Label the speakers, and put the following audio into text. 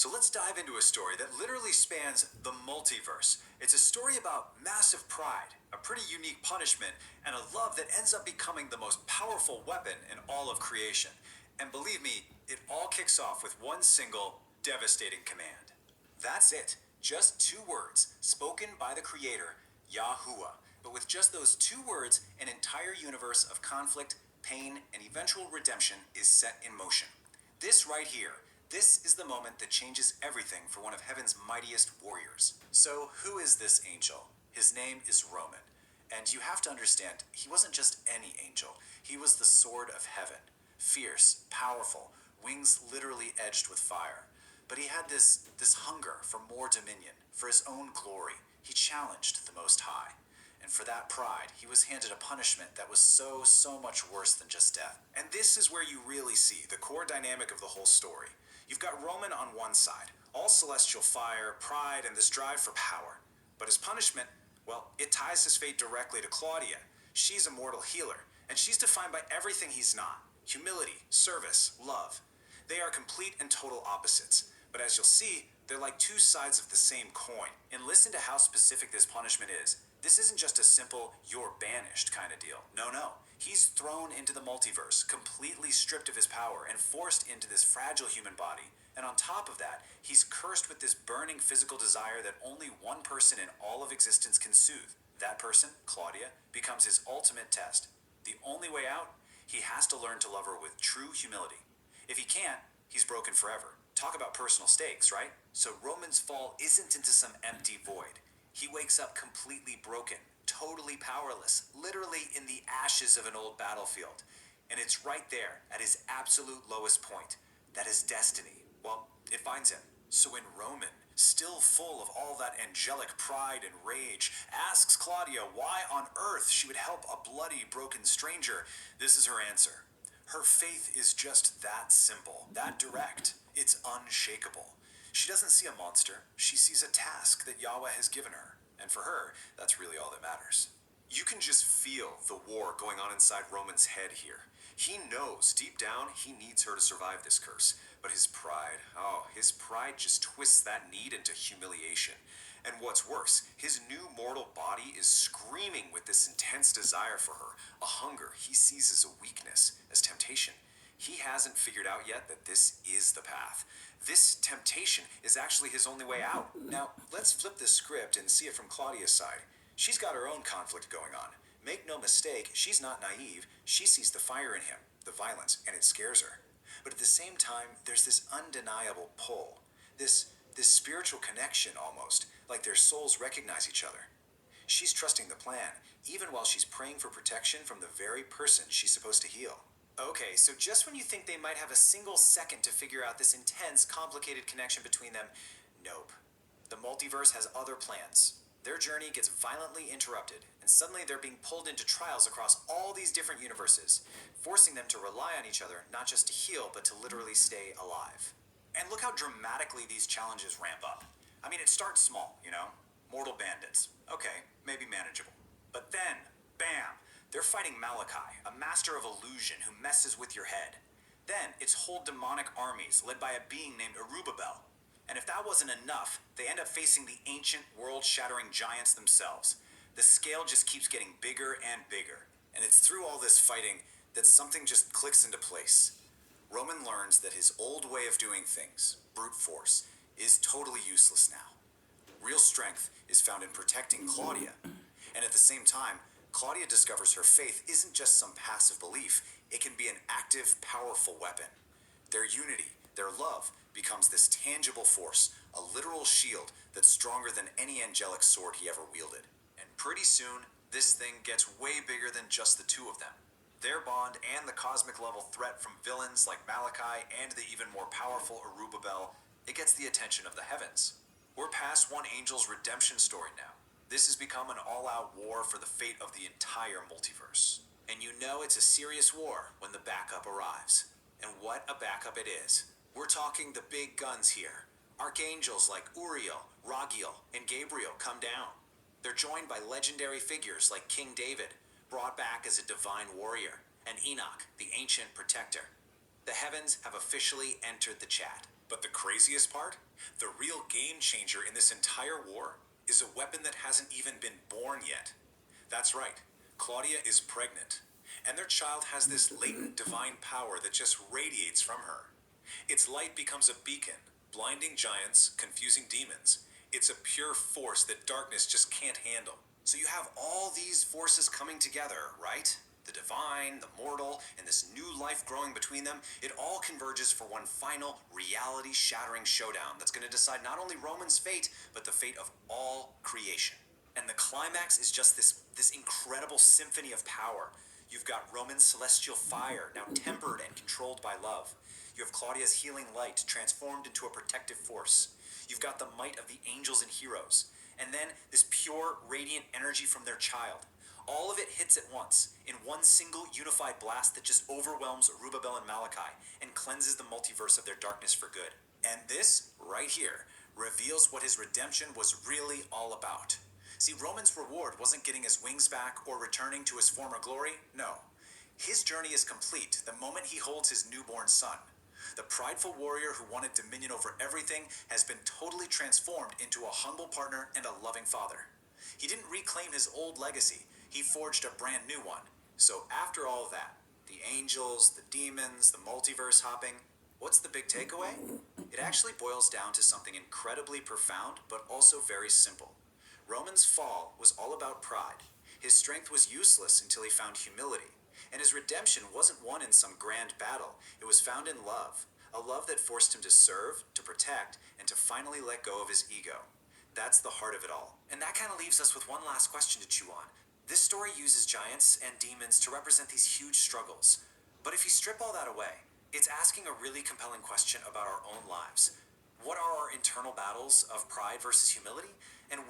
Speaker 1: So let's dive into a story that literally spans the multiverse. It's a story about massive pride, a pretty unique punishment, and a love that ends up becoming the most powerful weapon in all of creation. And believe me, it all kicks off with one single, devastating command. That's it. Just 2 words, spoken by the creator, Yahuah. But with just those 2 words, an entire universe of conflict, pain, and eventual redemption is set in motion. This right here, this is the moment that changes everything for one of heaven's mightiest warriors. So who is this angel? His name is Roman. And you have to understand, he wasn't just any angel. He was the sword of heaven. Fierce, powerful, wings literally edged with fire. But he had this hunger for more dominion, for his own glory. He challenged the Most High. And for that pride, he was handed a punishment that was so much worse than just death. And this is where you really see the core dynamic of the whole story. You've got Roman on one side, all celestial fire, pride, and this drive for power. But his punishment, well, it ties his fate directly to Claudia. She's a mortal healer, and she's defined by everything he's not. Humility, service, love. They are complete and total opposites. But as you'll see, they're like 2 sides of the same coin. And listen to how specific this punishment is. This isn't just a simple, you're banished kind of deal. No. He's thrown into the multiverse, completely stripped of his power, and forced into this fragile human body. And on top of that, he's cursed with this burning physical desire that only one person in all of existence can soothe. That person, Claudia, becomes his ultimate test. The only way out? He has to learn to love her with true humility. If he can't, he's broken forever. Talk about personal stakes, right? So Roman's fall isn't into some empty void. He wakes up completely broken, totally powerless, literally in the ashes of an old battlefield. And it's right there, at his absolute lowest point, that his destiny, well, it finds him. So when Roman, still full of all that angelic pride and rage, asks Claudia why on earth she would help a bloody, broken stranger, this is her answer. Her faith is just that simple, that direct. It's unshakable. She doesn't see a monster. She sees a task that Yahuah has given her. And for her, that's really all that matters. You can just feel the war going on inside Roman's head here. He knows deep down he needs her to survive this curse. But his pride just twists that need into humiliation. And what's worse, his new mortal body is screaming with this intense desire for her, a hunger he sees as a weakness, as temptation. He hasn't figured out yet that this is the path. This temptation is actually his only way out. Now, let's flip the script and see it from Claudia's side. She's got her own conflict going on. Make no mistake, she's not naive. She sees the fire in him, the violence, and it scares her. But at the same time, there's this undeniable pull. This spiritual connection almost, like their souls recognize each other. She's trusting the plan, even while she's praying for protection from the very person she's supposed to heal. Okay, so just when you think they might have a single second to figure out this intense, complicated connection between them, nope. The multiverse has other plans. Their journey gets violently interrupted, and suddenly they're being pulled into trials across all these different universes, forcing them to rely on each other, not just to heal, but to literally stay alive. And look how dramatically these challenges ramp up. I mean, it starts small, Mortal bandits. Okay, maybe manageable. But then, bam! They're fighting Malachi, a master of illusion who messes with your head. Then it's whole demonic armies led by a being named Erubabell. And if that wasn't enough, they end up facing the ancient, world-shattering giants themselves. The scale just keeps getting bigger and bigger. And it's through all this fighting that something just clicks into place. Roman learns that his old way of doing things, brute force, is totally useless now. Real strength is found in protecting Claudia. And at the same time, Claudia discovers her faith isn't just some passive belief, it can be an active, powerful weapon. Their unity, their love, becomes this tangible force, a literal shield that's stronger than any angelic sword he ever wielded. And pretty soon, this thing gets way bigger than just the 2 of them. Their bond and the cosmic level threat from villains like Malachi and the even more powerful Erubabell, it gets the attention of the heavens. We're past one angel's redemption story now. This has become an all-out war for the fate of the entire multiverse. And you know it's a serious war when the backup arrives. And what a backup it is. We're talking the big guns here. Archangels like Uriel, Raguel, and Gabriel come down. They're joined by legendary figures like King David, brought back as a divine warrior, and Enoch, the ancient protector. The heavens have officially entered the chat.
Speaker 2: But the craziest part? The real game changer in this entire war is a weapon that hasn't even been born yet. That's right, Claudia is pregnant, and their child has this latent divine power that just radiates from her. Its light becomes a beacon, blinding giants, confusing demons. It's a pure force that darkness just can't handle.
Speaker 1: So you have all these forces coming together, right? The divine, the mortal, and this new life growing between them, it all converges for one final reality-shattering showdown that's going to decide not only Roman's fate, but the fate of all creation. And the climax is just this incredible symphony of power. You've got Roman's celestial fire, now tempered and controlled by love. You have Claudia's healing light, transformed into a protective force. You've got the might of the angels and heroes. And then this pure, radiant energy from their child. All of it hits at once, in one single unified blast that just overwhelms Erubabell and Malachi and cleanses the multiverse of their darkness for good. And this, right here, reveals what his redemption was really all about. See, Roman's reward wasn't getting his wings back or returning to his former glory. No. His journey is complete the moment he holds his newborn son. The prideful warrior who wanted dominion over everything has been totally transformed into a humble partner and a loving father. He didn't reclaim his old legacy. He forged a brand new one. So after all of that, the angels, the demons, the multiverse hopping, what's the big takeaway? It actually boils down to something incredibly profound, but also very simple. Roman's fall was all about pride. His strength was useless until he found humility. And his redemption wasn't won in some grand battle. It was found in love. A love that forced him to serve, to protect, and to finally let go of his ego. That's the heart of it all. And that kind of leaves us with one last question to chew on. This story uses giants and demons to represent these huge struggles. But if you strip all that away, it's asking a really compelling question about our own lives. What are our internal battles of pride versus humility? And